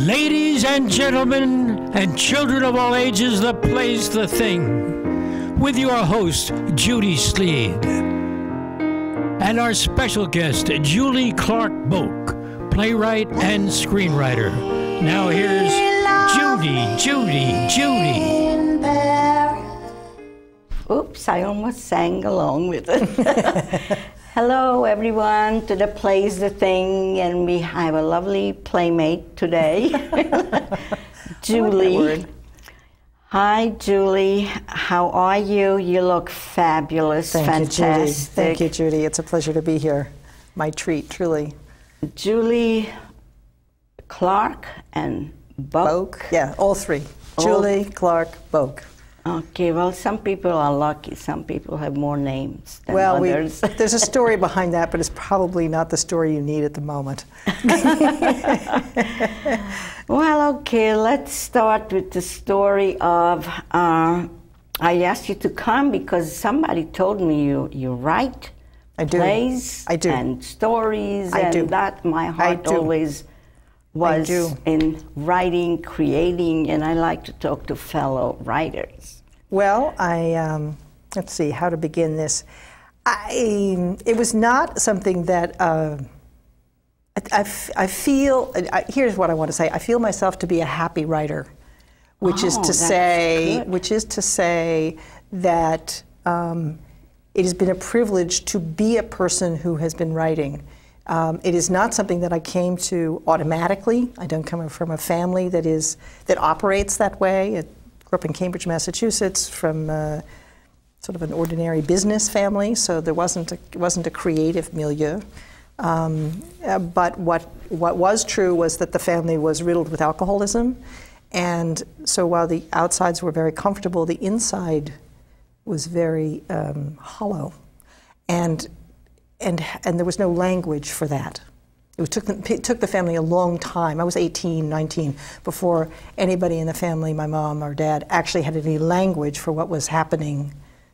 Ladies and gentlemen, and children of all ages, the play's the thing. With your host, Judy Sleed. And our special guest, Julie Clark Boak, playwright and screenwriter. Now here's Judy. Oops, I almost sang along with it. Hello, everyone, to the Play's the Thing, and we have a lovely playmate today, Julie. Hi, Julie. How are you? You look fabulous, fantastic. You, Judy. Thank you, Judy. It's a pleasure to be here. My treat, truly. Julie, Clark, and Boak. Yeah, all three. Julie, Clark, Boak. Okay, well, some people are lucky. Some people have more names than others. There's a story behind that, but it's probably not the story you need at the moment. Well, okay, let's start with the story of, I asked you to come because somebody told me you write plays and stories, that my heart always was in writing, creating, and I like to talk to fellow writers. Well, let's see how to begin this. It was not something that I feel. Here's what I want to say. I feel myself to be a happy writer, which is to say that it has been a privilege to be a person who has been writing. It is not something that I came to automatically. I don't come from a family that operates that way. I grew up in Cambridge, Massachusetts, from sort of an ordinary business family, so there wasn't a creative milieu. But what was true was that the family was riddled with alcoholism, and so while the outsides were very comfortable, the inside was very hollow, and there was no language for that. It took the family a long time. I was 18, 19, before anybody in the family, my mom or dad, actually had any language for what was happening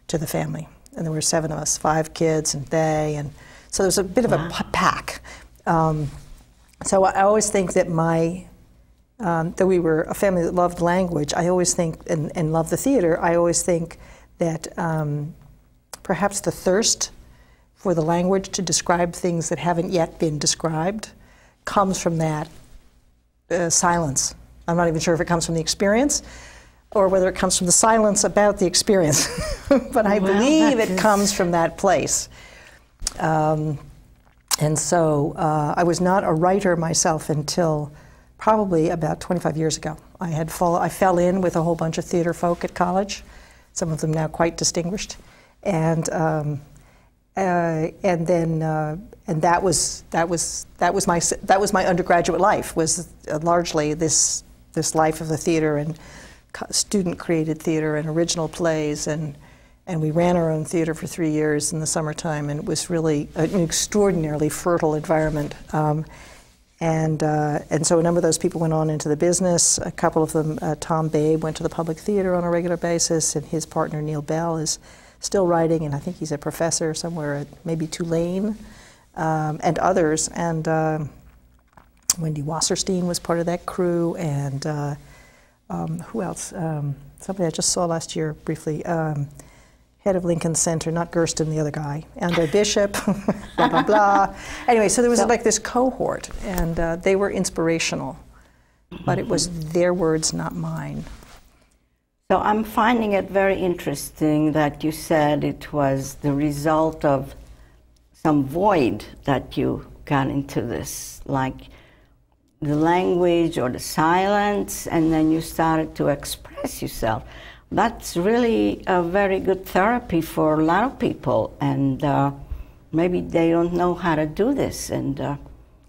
to the family. And there were 7 of us, 5 kids, and so there's a bit of a pack. So I always think that that we were a family that loved language. I always think, and loved the theater, I always think that perhaps the thirst for the language to describe things that haven't yet been described comes from that silence. I'm not even sure if it comes from the experience or whether it comes from the silence about the experience, but I believe it comes from that place. And so I was not a writer myself until probably about 25 years ago. I fell in with a whole bunch of theater folk at college, some of them now quite distinguished, and that was my undergraduate life, was largely this life of the theater and student created theater and original plays, and we ran our own theater for 3 years in the summertime, and it was really an extraordinarily fertile environment. And so a number of those people went on into the business. A couple of them, Tom Babe, went to the Public Theater on a regular basis, and his partner Neil Bell is still writing, and I think he's a professor somewhere at maybe Tulane, and others. And Wendy Wasserstein was part of that crew, and who else? Somebody I just saw last year briefly, head of Lincoln Center, not Gersten, the other guy, Andre Bishop, blah, blah, blah. Anyway, so there was like this cohort, and they were inspirational, but it was their words, not mine. So I'm finding it very interesting that you said it was the result of some void that you got into this, like the language or the silence, and then you started to express yourself. That's really a very good therapy for a lot of people, and maybe they don't know how to do this. And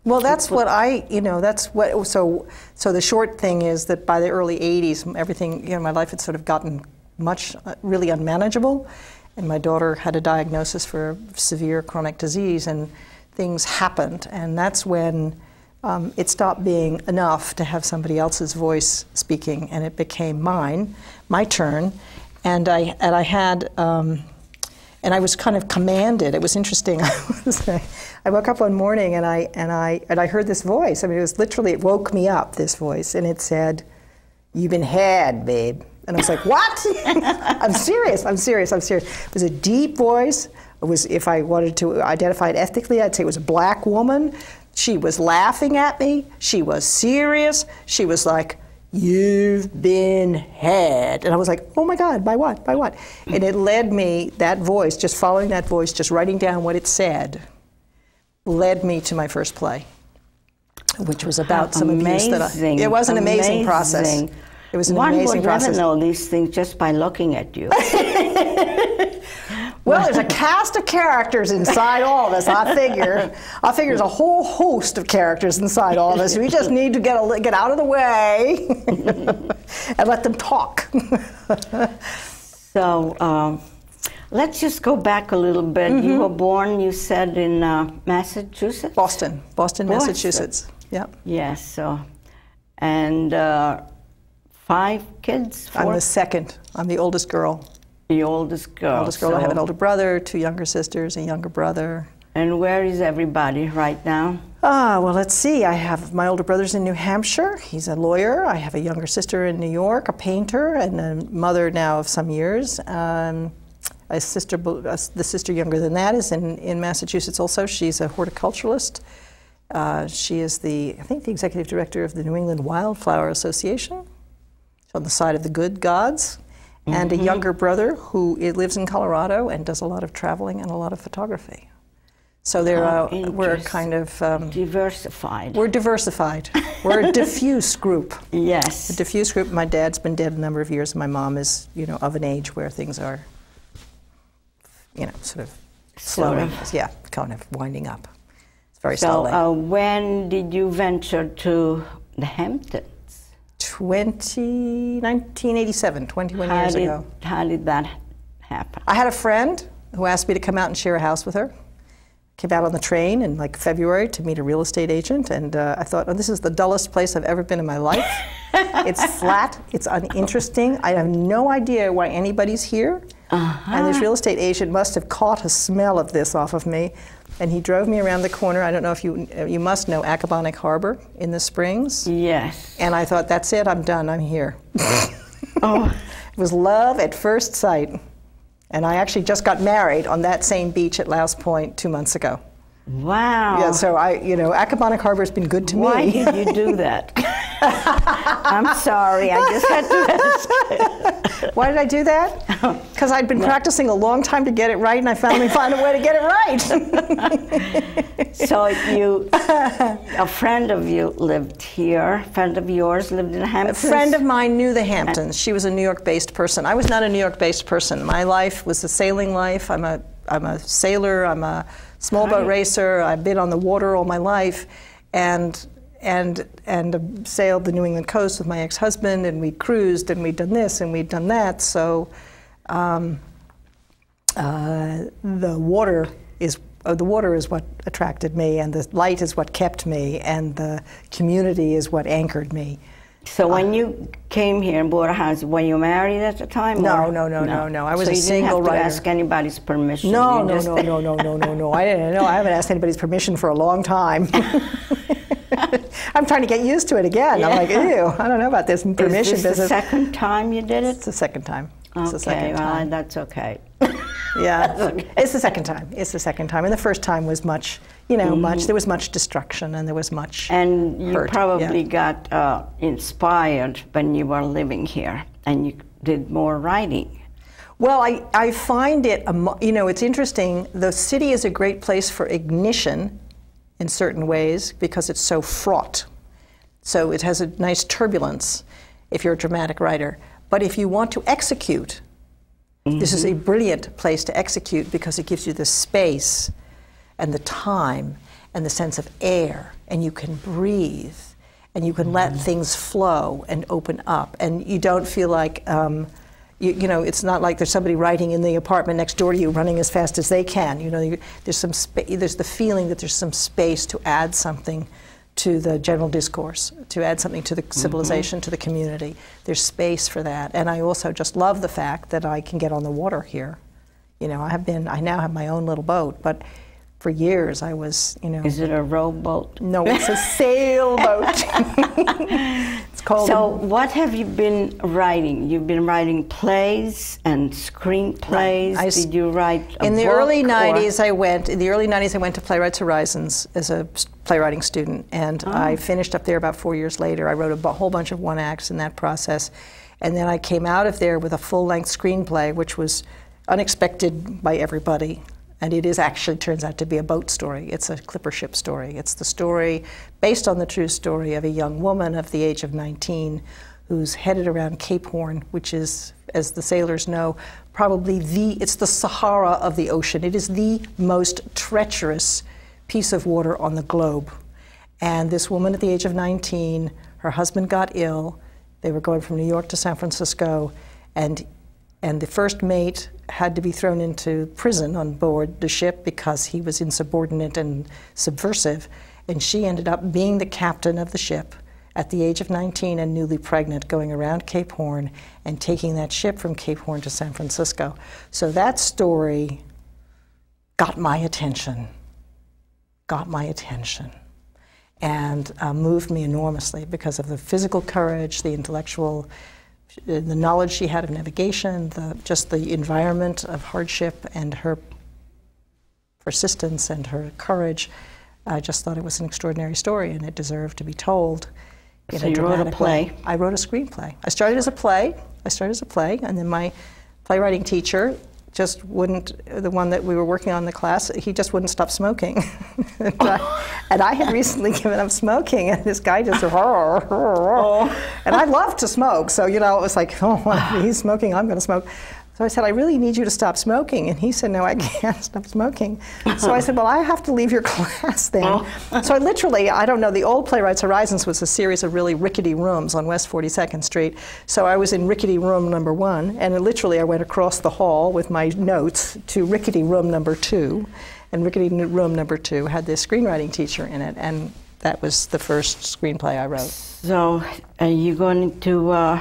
well, that's what so the short thing is that by the early 80s, everything, my life had sort of gotten really unmanageable, and my daughter had a diagnosis for severe chronic disease, and things happened, and that's when it stopped being enough to have somebody else's voice speaking, and it became my turn, and I had And I was kind of commanded. It was interesting. I woke up one morning and I heard this voice. I mean, it was literally, it woke me up, this voice, and it said, "You've been had, babe." And I was like, "What?" I'm serious. It was a deep voice. It was, if I wanted to identify it ethically, I'd say it was a black woman. She was laughing at me. She was serious. She was like, "You've been had." And I was like, "Oh my God, by what? By what?" And it led me, that voice, just following that voice, just writing down what it said, led me to my first play, which was about some abuse that it was an amazing process. It was an amazing process. One would never know these things just by looking at you. Well, there's a cast of characters inside all of us, I figure. There's a whole host of characters inside all of us. We just need to get out of the way and let them talk. So let's just go back a little bit. You were born, you said, in Massachusetts? Boston, Massachusetts. Yep. Yes, so, and 5 kids? 4? I'm the second. I'm the oldest girl. The oldest girl. I have an older brother, 2 younger sisters, a younger brother. And where is everybody right now? Well, let's see. I have my older brother's in New Hampshire. He's a lawyer. I have a younger sister in New York, a painter, and a mother now of some years. The sister younger than that is in Massachusetts also. She's a horticulturalist. She is I think the executive director of the New England Wildflower Association. She's on the side of the good gods. And a younger brother who lives in Colorado and does a lot of traveling and a lot of photography. So we're kind of diversified. We're diversified. We're a diffuse group. Yes. A diffuse group. My dad's been dead a number of years, and my mom is, of an age where things are, sort of slowing. Yeah, kind of winding up. It's very slowly. So when did you venture to the Hamptons? 1987, 21 years ago. How did that happen? I had a friend who asked me to come out and share a house with her. Came out on the train in like February to meet a real estate agent, and I thought, oh, this is the dullest place I've ever been in my life. It's flat, it's uninteresting. I have no idea why anybody's here. And this real estate agent must have caught a smell of this off of me. And he drove me around the corner. I don't know if you must know Accabonac Harbor in the Springs. Yes. And I thought, that's it, I'm done, I'm here. Oh. It was love at first sight. And I actually just got married on that same beach at Louse Point 2 months ago. Wow. Yeah, so Accabonac Harbor's been good to me. Why did you do that? I'm sorry, I just had to ask. Why did I do that? Because I'd been practicing a long time to get it right, and I finally found a way to get it right. So a friend of you lived here, a friend of yours lived in the Hamptons? A friend of mine knew the Hamptons. She was a New York-based person. I was not a New York-based person. My life was a sailing life. I'm a sailor, I'm a small boat racer. I've been on the water all my life, and sailed the New England coast with my ex-husband, and we cruised, and we'd done this, and we'd done that. So the water is what attracted me, and the light is what kept me, and the community is what anchored me. So when you came here and bought a house, were you married at the time? No. I was a single writer. So you didn't have to ask anybody's permission? No. I didn't know. I haven't asked anybody's permission for a long time. I'm trying to get used to it again. Yeah. I'm like, ew, I don't know about this permission business. Is this the second time you did it? It's the second time. Okay, well, that's okay. Yeah, okay. It's the second time. And the first time was much, there was much destruction, and there was much And you hurt. probably got inspired when you were living here, and you did more writing. Well, I find it, it's interesting. The city is a great place for ignition in certain ways because it's so fraught. So it has a nice turbulence if you're a dramatic writer. But if you want to execute, this is a brilliant place to execute because it gives you the space and the time and the sense of air, and you can breathe, and you can let things flow and open up, and you don't feel like, it's not like there's somebody writing in the apartment next door to you running as fast as they can. There's the feeling that there's some space to add something to the general discourse, to add something to the civilization, to the community. There's space for that. And I also just love the fact that I can get on the water here. You know, I now have my own little boat, but for years I was, you know. Is it a rowboat? No, it's a sailboat. It's called. So what have you been writing? You've been writing plays and screenplays. Right. Did you write a In the book, early or- 90s, I went to Playwrights Horizons as a playwriting student, and I finished up there about 4 years later. I wrote a whole bunch of one acts in that process, and then I came out of there with a full-length screenplay, which was unexpected by everybody. And it actually turns out to be a boat story. It's a clipper ship story. It's the story based on the true story of a young woman of the age of 19 who's headed around Cape Horn, which is, as the sailors know, probably it's the Sahara of the ocean. It is the most treacherous piece of water on the globe. And this woman at the age of 19, her husband got ill. They were going from New York to San Francisco, and the first mate had to be thrown into prison on board the ship because he was insubordinate and subversive. And she ended up being the captain of the ship at the age of 19 and newly pregnant, going around Cape Horn and taking that ship from Cape Horn to San Francisco. So that story got my attention, and moved me enormously because of the physical courage, the intellectual, the knowledge she had of navigation, just the environment of hardship, and her persistence and her courage. I just thought it was an extraordinary story, and it deserved to be told. So you wrote a play? I wrote a screenplay. I started as a play, and then my playwriting teacher just wouldn't, the one that we were working on in the class, he just wouldn't stop smoking. And I had recently given up smoking, and this guy just, and I love to smoke, so, you know, it was like, oh, he's smoking, I'm going to smoke. So I said, I really need you to stop smoking. And he said, no, I can't stop smoking. So I said, well, I have to leave your class then. So I literally, I don't know, the old Playwrights Horizons was a series of really rickety rooms on West 42nd Street. So I was in rickety room number 1, and literally I went across the hall with my notes to rickety room number 2. And rickety room number 2 had this screenwriting teacher in it, and that was the first screenplay I wrote. So are you going to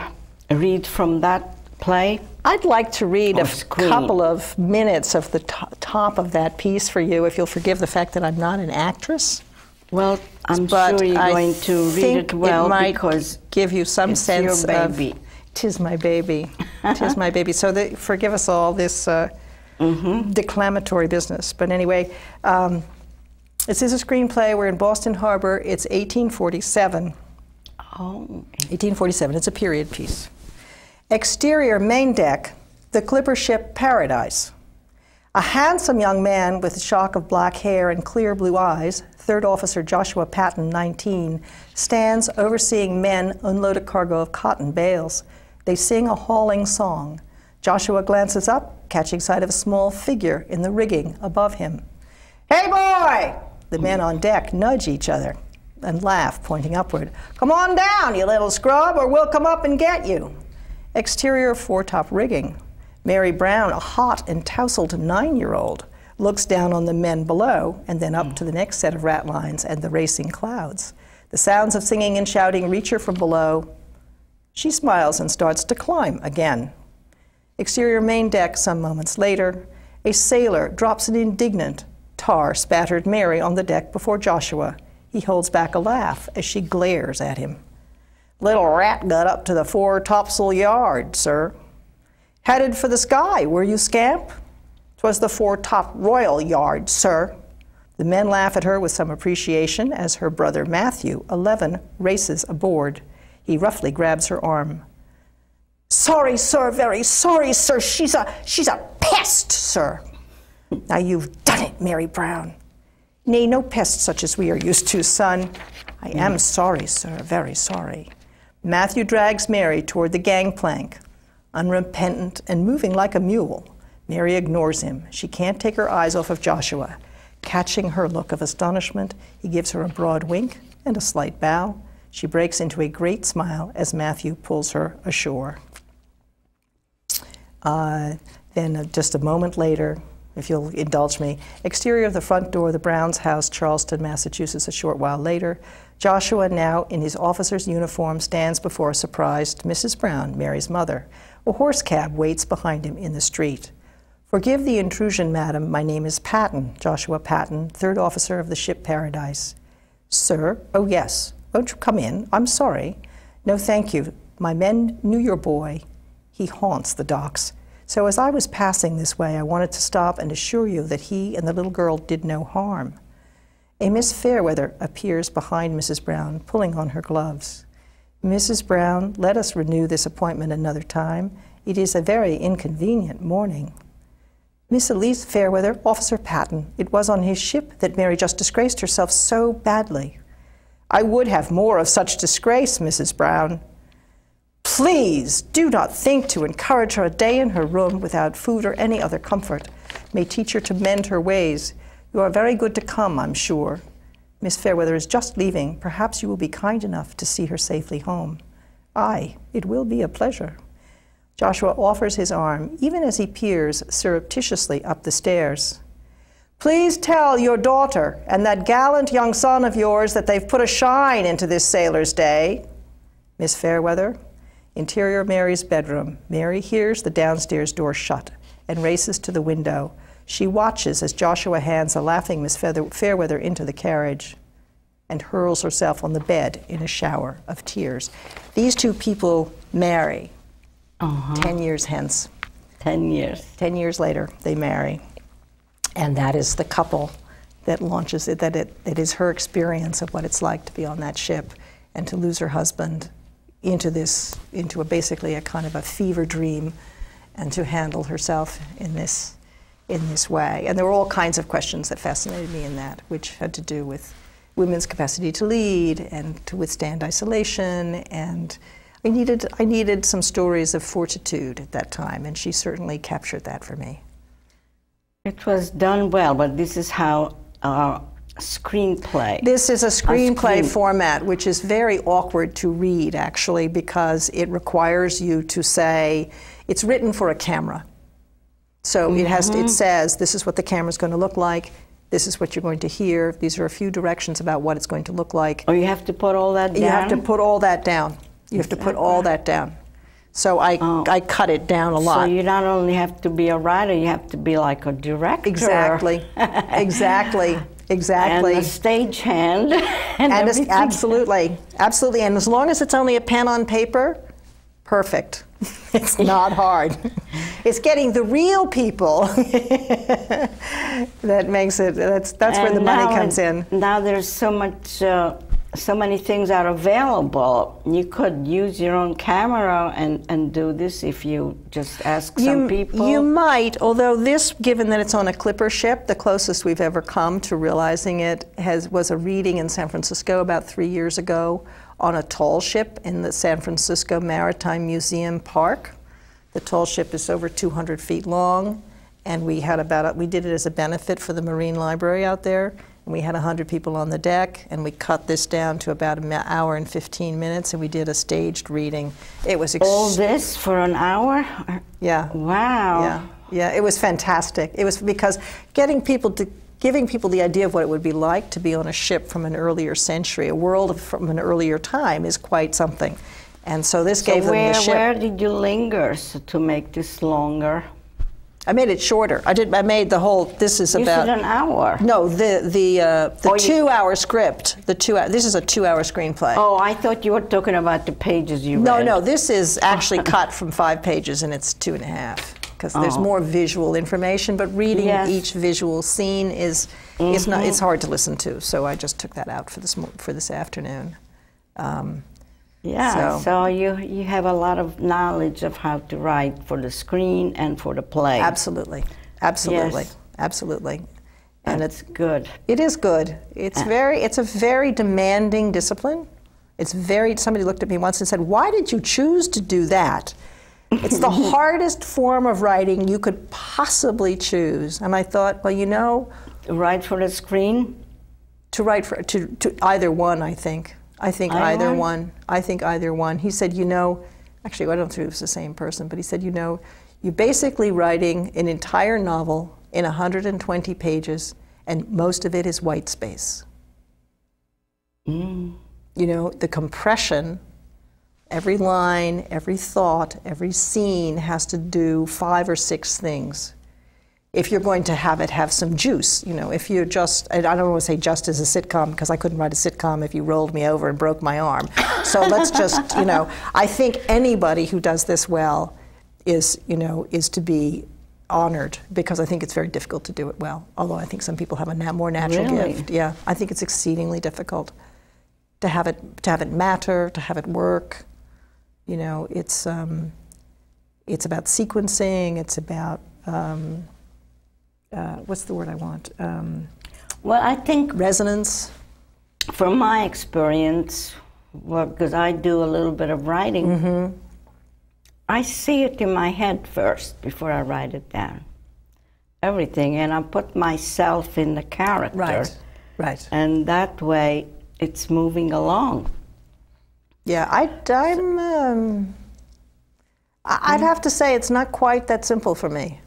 read from that play? I'd like to read a couple of minutes of the top of that piece for you, if you'll forgive the fact that I'm not an actress. Well, I'm sure you're going to read it well, because give you some sense your baby. Of 'tis my baby, 'tis my baby. So forgive us all this declamatory business. But anyway, this is a screenplay. We're in Boston Harbor. It's 1847. Oh. 1847. It's a period piece. Exterior main deck, the clipper ship Paradise. A handsome young man with a shock of black hair and clear blue eyes, Third Officer Joshua Patton, 19, stands overseeing men unload a cargo of cotton bales. They sing a hauling song. Joshua glances up, catching sight of a small figure in the rigging above him. Hey, boy! The men on deck nudge each other and laugh, pointing upward. Come on down, you little scrub, or we'll come up and get you. Exterior foretop rigging. Mary Brown, a hot and tousled 9-year-old, looks down on the men below and then up to the next set of ratlines and the racing clouds. The sounds of singing and shouting reach her from below. She smiles and starts to climb again. Exterior main deck some moments later. A sailor drops an indignant, tar-spattered Mary on the deck before Joshua. He holds back a laugh as she glares at him. Little rat got up to the fore topsail yard, sir. Headed for the sky, were you, scamp? 'Twas the foretop royal yard, sir. The men laugh at her with some appreciation as her brother Matthew, 11, races aboard. He roughly grabs her arm. Sorry, sir, very sorry, sir. She's a pest, sir. Now you've done it, Mary Brown. Nay, no pest such as we are used to, son. I am sorry, sir, very sorry. Matthew drags Mary toward the gangplank. Unrepentant and moving like a mule, Mary ignores him. She can't take her eyes off of Joshua. Catching her look of astonishment, he gives her a broad wink and a slight bow. She breaks into a great smile as Matthew pulls her ashore. Then just a moment later, if you'll indulge me, exterior of the front door of the Browns' house, Charleston, Massachusetts, a short while later. Joshua, now in his officer's uniform, stands before a surprised Mrs. Brown, Mary's mother. A horse cab waits behind him in the street. Forgive the intrusion, madam. My name is Patton, Joshua Patton, third officer of the ship Paradise. Sir? Oh, yes. Won't you come in? I'm sorry. No, thank you. My men knew your boy. He haunts the docks. So as I was passing this way, I wanted to stop and assure you that he and the little girl did no harm. A Miss Fairweather appears behind Mrs. Brown, pulling on her gloves. Mrs. Brown, let us renew this appointment another time. It is a very inconvenient morning. Miss Elise Fairweather, Officer Patton. It was on his ship that Mary just disgraced herself so badly. I would have more of such disgrace, Mrs. Brown. Please do not think to encourage her a day in her room without food or any other comfort. May teach her to mend her ways. You are very good to come, I'm sure. Miss Fairweather is just leaving. Perhaps you will be kind enough to see her safely home. Aye, it will be a pleasure. Joshua offers his arm, even as he peers surreptitiously up the stairs. Please tell your daughter and that gallant young son of yours that they've put a shine into this sailor's day. Miss Fairweather, interior Mary's bedroom. Mary hears the downstairs door shut and races to the window. She watches as Joshua hands a laughing Miss Fairweather into the carriage and hurls herself on the bed in a shower of tears. These two people marry. 10 years hence. 10 years. 10 years later, they marry. And that is the couple that launches it, it is her experience of what it's like to be on that ship and to lose her husband into basically a kind of a fever dream and to handle herself in this way. And there were all kinds of questions that fascinated me in that, which had to do with women's capacity to lead and to withstand isolation, and I needed some stories of fortitude at that time, and she certainly captured that for me. It was done well, but this is how screenplay. This is a screenplay format, which is very awkward to read, actually, because it requires you to say, it's written for a camera. So it says, this is what the camera's going to look like, this is what you're going to hear, these are a few directions about what it's going to look like. Oh, you have to put all that down? You have to put all that down. You have to put all that down. So I cut it down a lot. So you not only have to be a writer, you have to be like a director. Exactly. Exactly. Exactly. And a stagehand. Absolutely. Absolutely. And as long as it's only a pen on paper, perfect. It's not hard. It's getting the real people that makes it, that's where the money comes in. Now there's so much, so many things are available. You could use your own camera and do this if you just ask some people. You might, although this, given that it's on a clipper ship, the closest we've ever come to realizing it was a reading in San Francisco about 3 years ago on a tall ship in the San Francisco Maritime Museum Park. The tall ship is over 200 feet long, and we did it as a benefit for the Marine Library out there. And we had 100 people on the deck, and we cut this down to about an hour and 15 minutes, and we did a staged reading. It was all this for an hour? Yeah. Wow. Yeah. Yeah. It was fantastic. It was because giving people the idea of what it would be like to be on a ship from an earlier century, a world from an earlier time, is quite something. And so this gave them the ship. Where did you linger to make this longer? I made it shorter. I made the whole. This is you about said an hour. No, the 2-hour script. This is a 2-hour screenplay. Oh, I thought you were talking about the pages you read. No, this is actually cut from 5 pages, and it's 2.5 because there's more visual information. But reading each visual scene is not. It's hard to listen to. So I just took that out for this afternoon. Yeah, so you have a lot of knowledge of how to write for the screen and for the play. Absolutely, absolutely, yes. Absolutely. And it's good. It is good. It's a very demanding discipline. Somebody looked at me once and said, "Why did you choose to do that?" It's the hardest form of writing you could possibly choose. And I thought, well, write for the screen? To write for to either one, I think. I think either one. I think either one. He said, actually, I don't think it was the same person, but he said, you're basically writing an entire novel in 120 pages, and most of it is white space. The compression, every line, every thought, every scene has to do 5 or 6 things. if you're going to have it have some juice. You know, if you're just, I don't want to say just as a sitcom, because I couldn't write a sitcom if you rolled me over and broke my arm. So let's just, you know, I think anybody who does this well is, you know, is to be honored, because I think it's very difficult to do it well. Although I think some people have a more natural gift. Yeah, I think it's exceedingly difficult to have it matter, to have it work. You know, it's about sequencing. It's about what's the word I want? Well, I think resonance. From my experience, well, because I do a little bit of writing, Mm-hmm. I see it in my head first before I write it down. Everything, and I put myself in the character. Right, right. And that way, it's moving along. Yeah, I'd have to say it's not quite that simple for me.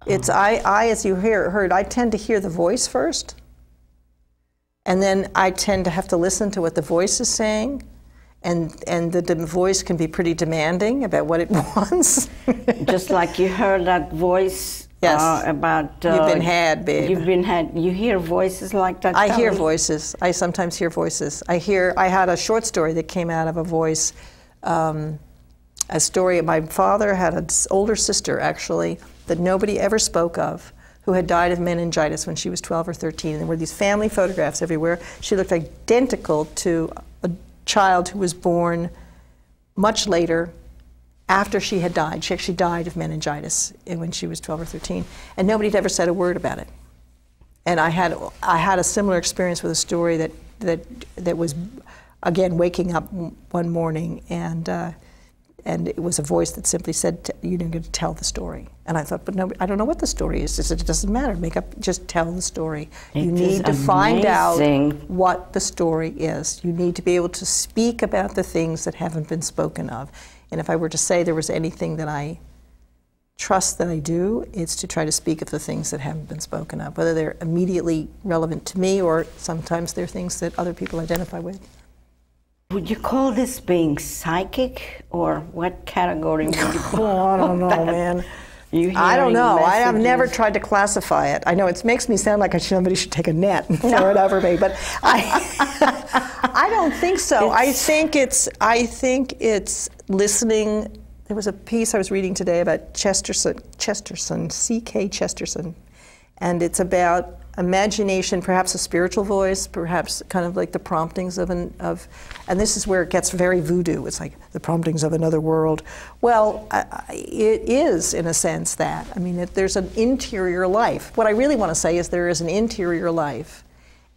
It's as you heard, I tend to hear the voice first, and then I tend to have to listen to what the voice is saying, and the voice can be pretty demanding about what it wants. Just like you heard that voice. Yes. About you've been had, babe. You've been had. You hear voices like that. I hear voices. I sometimes hear voices. I had a short story that came out of a voice. A story. My father had an older sister, actually, that nobody ever spoke of, who had died of meningitis when she was 12 or 13. And there were these family photographs everywhere. She looked identical to a child who was born much later, after she had died. She actually died of meningitis when she was 12 or 13, and nobody had ever said a word about it. And I had a similar experience with a story that was, again, waking up one morning, and it was a voice that simply said, "You're going to tell the story." And I thought, but no, I don't know what the story is. It doesn't matter. Just tell the story. You need to find out what the story is. You need to be able to speak about the things that haven't been spoken of. And if I were to say there was anything that I trust that I do, it's to try to speak of the things that haven't been spoken of, whether they're immediately relevant to me or sometimes they're things that other people identify with. Would you call this being psychic, or what category would you call I don't know, that? man. I don't know. I have never tried to classify it. I know it makes me sound like somebody should take a net and throw it over me, but I don't think so. I think it's listening. There was a piece I was reading today about Chesterton, C.K. Chesterton, and it's about imagination, perhaps a spiritual voice, perhaps kind of like the promptings and this is where it gets very voodoo. It's like the promptings of another world. Well, it is in a sense that. I mean, there's an interior life. What I really want to say is there is an interior life,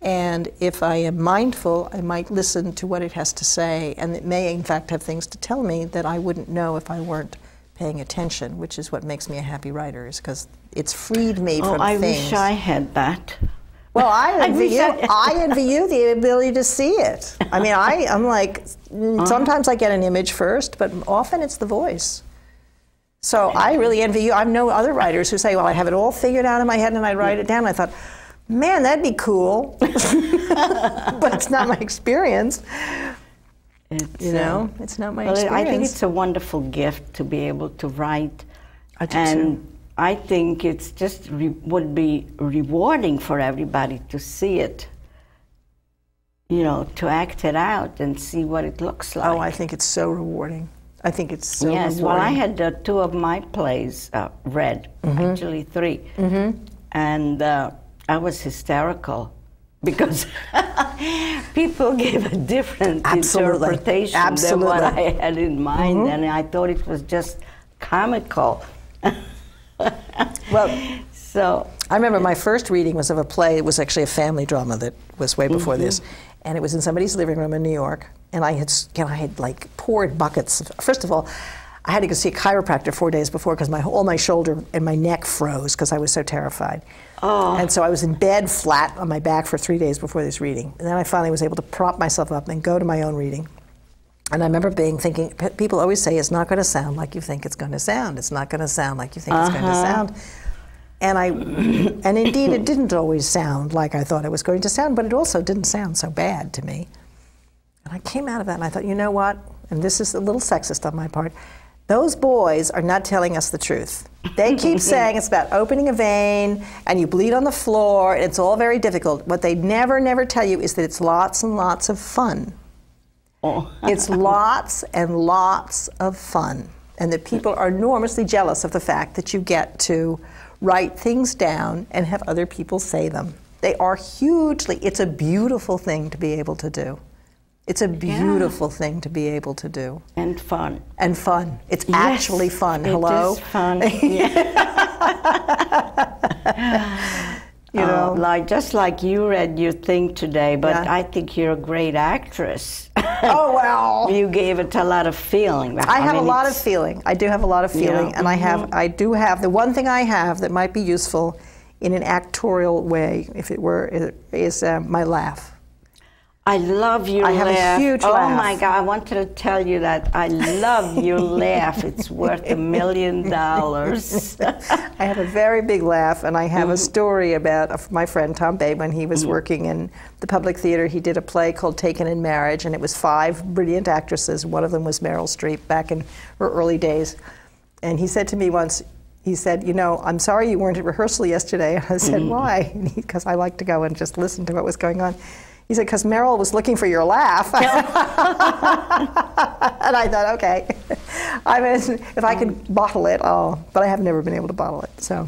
and if I am mindful, I might listen to what it has to say, and it may in fact have things to tell me that I wouldn't know if I weren't paying attention, which is what makes me a happy writer, is because it's freed me from I things. wish I had that. Well, I envy you. I envy you the ability to see it. I mean, I'm like, sometimes I get an image first, but often it's the voice. So I really envy you. I know other writers who say, well, I have it all figured out in my head and I write it down. I thought, man, that'd be cool. But it's not my experience. It's not my experience. I think it's a wonderful gift to be able to write. I do too. I think it's just would be rewarding for everybody to see it, to act it out and see what it looks like. Oh, I think it's so rewarding. I think it's so rewarding. Yes, well, I had 2 of my plays read, actually 3, and I was hysterical because people gave a different interpretation than what I had in mind, and I thought it was just comical. Well, so I remember my first reading was of a play. It was actually a family drama that was way before this, and it was in somebody's living room in New York. And I had like poured buckets. First of all, I had to go see a chiropractor 4 days before because all my shoulder and my neck froze because I was so terrified. Oh. And so I was in bed flat on my back for 3 days before this reading. And then I finally was able to prop myself up and go to my own reading. And I remember thinking, people always say, it's not going to sound like you think it's going to sound. It's not going to sound like you think it's going to sound. And indeed, it didn't always sound like I thought it was going to sound, but it also didn't sound so bad to me. And I came out of that and I thought, you know what? And this is a little sexist on my part. Those boys are not telling us the truth. They keep saying it's about opening a vein and you bleed on the floor and it's all very difficult. What they never tell you is that it's lots and lots of fun. Oh. It's lots and lots of fun. And that people are enormously jealous of the fact that you get to write things down and have other people say them. They are hugely, it's a beautiful thing to be able to do. It's a beautiful thing to be able to do. And fun. And fun. It's Yes, actually fun. Hello? It is fun. You know? Like, just like you read your thing today, but Yeah. I think you're a great actress. Oh, well. You gave it a lot of feeling. I have mean, a lot of it's- feeling. I do have a lot of feeling, Yeah. and I do have, the one thing I have that might be useful in an actorial way, if it were, is my laugh. I love your laugh. I have a huge Oh laugh. my God, I wanted to tell you that I love your laugh. It's worth $1 million. I have a very big laugh, and I have a story about my friend Tom Babe. When he was working in the Public Theater, he did a play called Taken in Marriage, and it was 5 brilliant actresses. One of them was Meryl Streep back in her early days. And he said to me once, he said, you know, I'm sorry you weren't at rehearsal yesterday. And I said, why? Because I like to go and just listen to what was going on. He said, because Meryl was looking for your laugh. And I thought, okay. I mean, if I could bottle it, but I have never been able to bottle it. So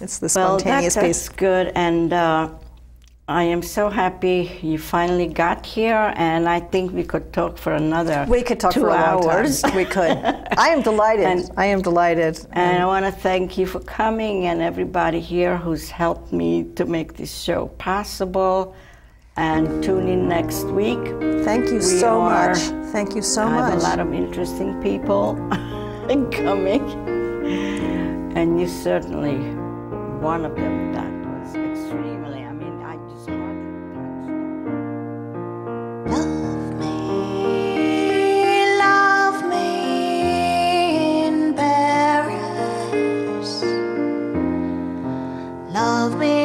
it's the spontaneous that's piece. good. And I am so happy you finally got here. And I think we could talk for another We could talk 2 for a long hours. time. We could. I am delighted. I am delighted. And I want to thank you for coming and everybody here who's helped me to make this show possible. And tune in next week. Thank you so much. Thank you so I much. have a lot of interesting people coming. And you certainly one of them that was extremely, I mean, I just hardly Love me in Paris. Love me